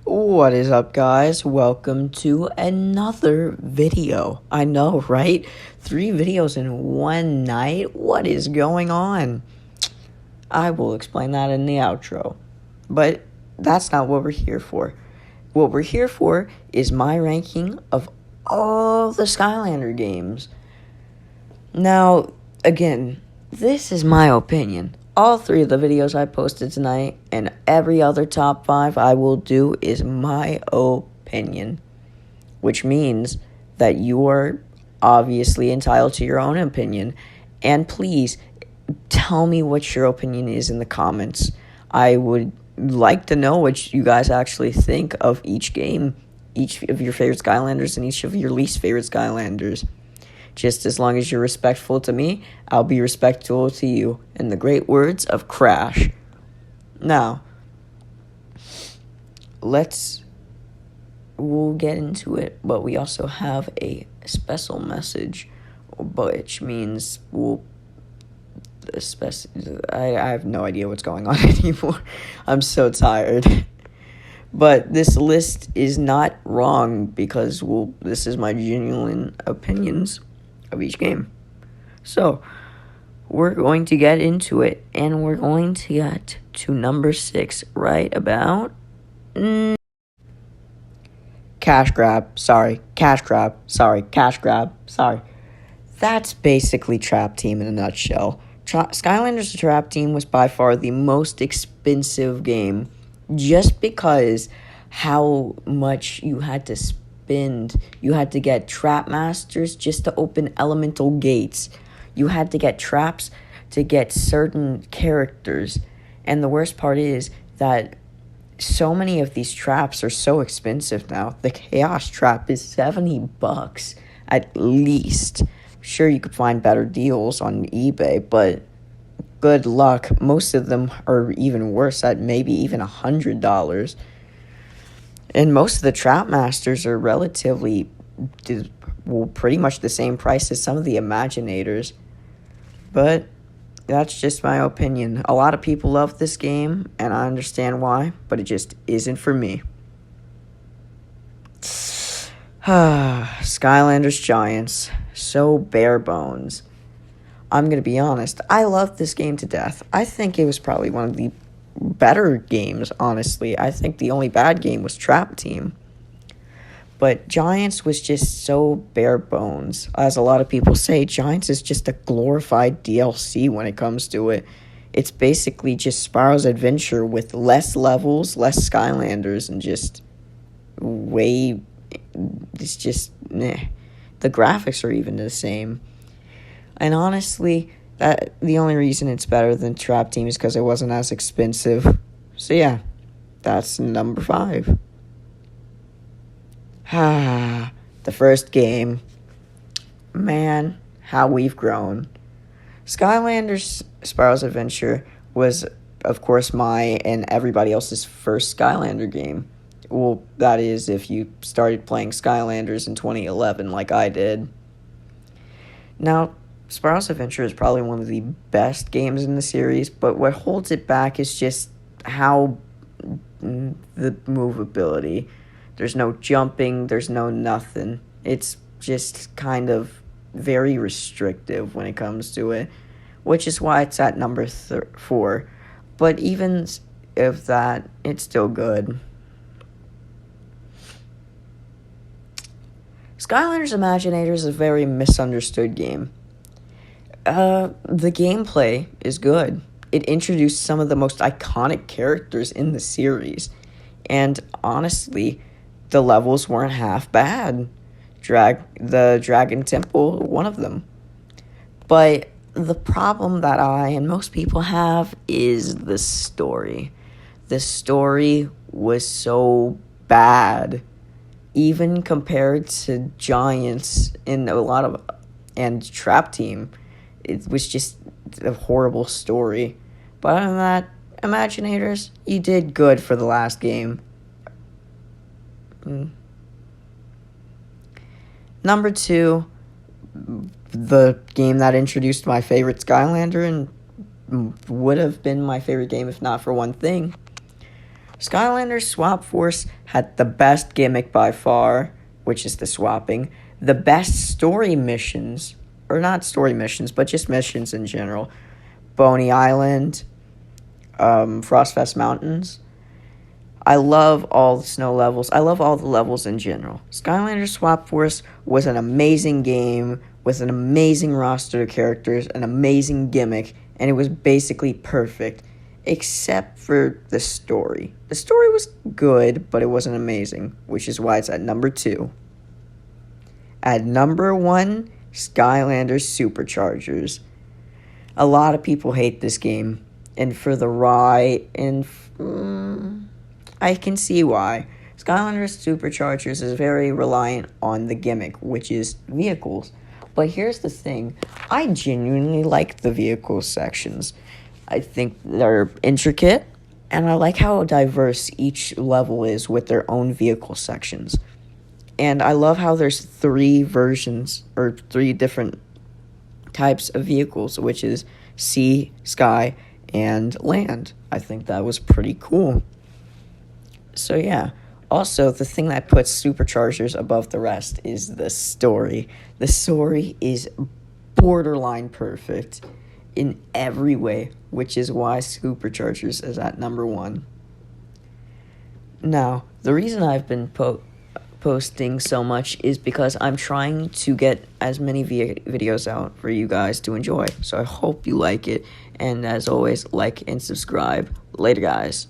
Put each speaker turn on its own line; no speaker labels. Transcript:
What is up, guys? Welcome to another video. I know, right? 3 videos in one night? What is going on? I will explain that in the outro. But that's not what we're here for. What we're here for is my ranking of all the Skylander games. Now, again, this is my opinion. All 3 of the videos I posted tonight and every other top 5 I will do is my opinion. Which means that you are obviously entitled to your own opinion. And please, tell me what your opinion is in the comments. I would like to know what you guys actually think of each game. Each of your favorite Skylanders and each of your least favorite Skylanders. Just as long as you're respectful to me, I'll be respectful to you. In the great words of Crash. Now, we'll get into it, but we also have a special message, which means I have no idea what's going on anymore. I'm so tired. But this list is not wrong because, this is my genuine opinions of each game. So, we're going to get into it, and we're going to get to number 6 right about... Cash grab. That's basically Trap Team in a nutshell. Skylanders Trap Team was by far the most expensive game, just because how much you had to spend. You had to get trap masters just to open elemental gates. You had to get traps to get certain characters. And the worst part is that so many of these traps are so expensive now. The Chaos Trap is $70 at least. Sure, you could find better deals on eBay, but good luck. Most of them are even worse at maybe even $100. And most of the Trap Masters are relatively, pretty much the same price as some of the Imaginators. But that's just my opinion. A lot of people love this game, and I understand why, but it just isn't for me. Skylanders Giants. So bare bones. I'm going to be honest. I love this game to death. I think it was probably one of the better games, honestly. I think the only bad game was Trap Team. But Giants was just so bare bones. As a lot of people say, Giants is just a glorified DLC when it comes to it. It's basically just Spyros Adventure with less levels, less Skylanders, and just it's just, The graphics are even the same. And honestly, the only reason it's better than Trap Team is because it wasn't as expensive. So yeah, that's number 5. The first game. Man, how we've grown. Skylanders Spyros Adventure was, of course, my and everybody else's first Skylander game. Well, that is if you started playing Skylanders in 2011 like I did. Now, Spyros Adventure is probably one of the best games in the series, but what holds it back is just how the movability. There's no jumping, there's no nothing. It's just kind of very restrictive when it comes to it, which is why it's at number 4. But even if that, it's still good. Skylanders Imaginators is a very misunderstood game. The gameplay is good. It introduced some of the most iconic characters in the series. And honestly, the levels weren't half bad. The Dragon Temple, one of them. But the problem that I and most people have is the story. The story was so bad. Even compared to Giants and Trap Team, it was just a horrible story. But other than that, Imaginators, you did good for the last game. Number 2, the game that introduced my favorite Skylander and would have been my favorite game if not for one thing. Skylanders Swap Force had the best gimmick by far, which is the swapping, the best story missions, or not story missions, but just missions in general. Boney Island, Frostfest Mountains. I love all the snow levels. I love all the levels in general. Skylanders Swap Force was an amazing game with an amazing roster of characters, an amazing gimmick, and it was basically perfect, except for the story. The story was good, but it wasn't amazing, which is why it's at number 2. At number 1, Skylanders Superchargers. A lot of people hate this game, and for the right, and I can see why. Skylanders Superchargers is very reliant on the gimmick, which is vehicles. But here's the thing, I genuinely like the vehicle sections. I think they're intricate, and I like how diverse each level is with their own vehicle sections. And I love how there's 3 versions, or 3 different types of vehicles, which is sea, sky, and land. I think that was pretty cool. So yeah, also the thing that puts Superchargers above the rest is the story. The story is borderline perfect in every way, which is why Superchargers is at number 1. Now, the reason I've been posting so much is because I'm trying to get as many videos out for you guys to enjoy. So I hope you like it, and as always, like and subscribe. Later, guys.